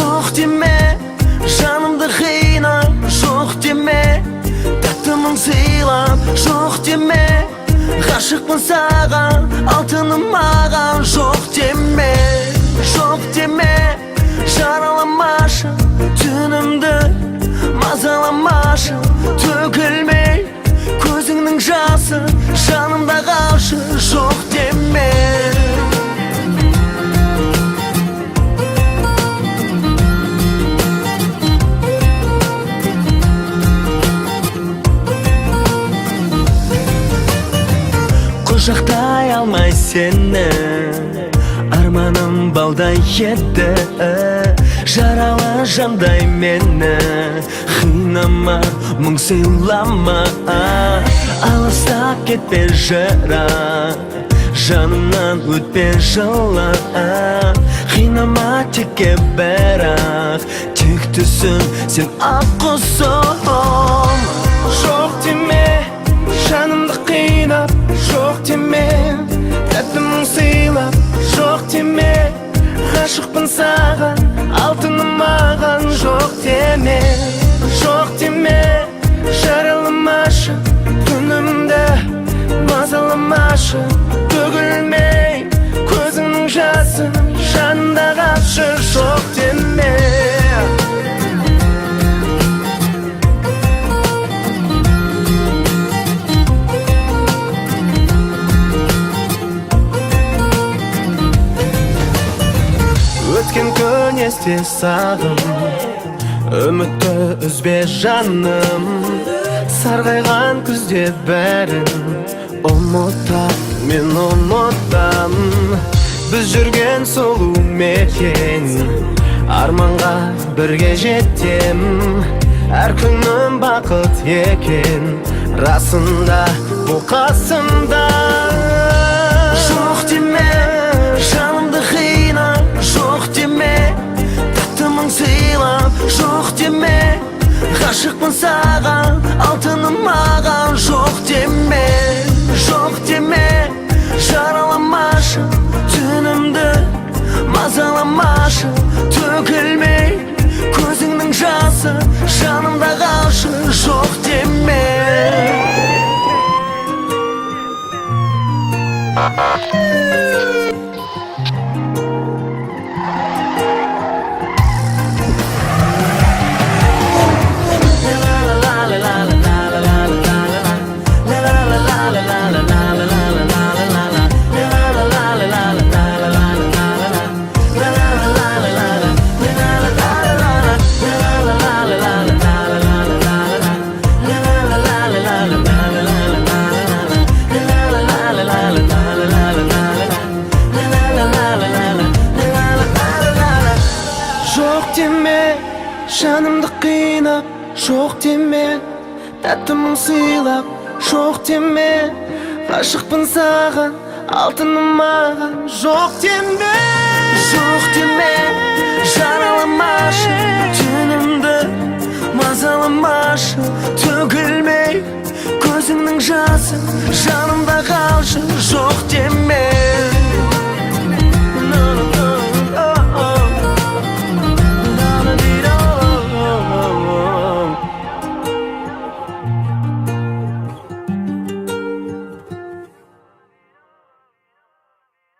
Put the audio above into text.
Жоқ деме, жанымды қина. Жоқ деме, тәттімін сыйлап. Жоқ деме, ғашықпын саған, алтыным маған. Жоқ деме, жоқ деме, жараламашы түнімді, мазаламашы. Төгілмей көзіңнің жасы, жанымда қалшы. Жоқ деме. Құшақтай алмай сені, арманым балдай еді. Жаралы жандай мені қинама, мұң сыйлама. Алыстап кетпе жырақ, жанымнан өтпе жылы. Қинама текке бірақ, тек түсін сен ақ құсым. Жоқ деме, жанымды қинап. Жоқ деме, тәттімін сыйлап. Жоқ деме, ғашықпын саған, алтыным маған. Жоқ деме, жоқ деме, жараламашы түнімді, мазаламашы. Төгілмей көзіңнің жасы, жанымда қалшы. Жоқ деме. Өткен күн есте сағым, үмітті үзбе жаным. Сарғайған күзде бәрін ұмытам, мен ұмытам. Біз жүрген сұлу мекен, арманға бірге жетем. Әр күнім бақыт екен, расында бұл қасымда. Жоқ деме, жанымды қина. Жоқ деме, тәттімін сыйлап. Жоқ деме, ғашықпын саған, алтыным маған. Жоқ деме, жоқ деме, жараламашы түнімді, мазаламашы. Төгілмей көзіңнің жасы, жанымда қалшы. Жоқ деме. Жоқ деме, жанымды қинап. Жоқ деме, тәттімін сыйлап. Жоқ деме, ғашықпын саған, алтыным маған. Жоқ деме, жоқ деме, жараламашы түнімді, мазаламашы. Төгілмей көзіңнің жасы, жанымда қалшы. Жоқ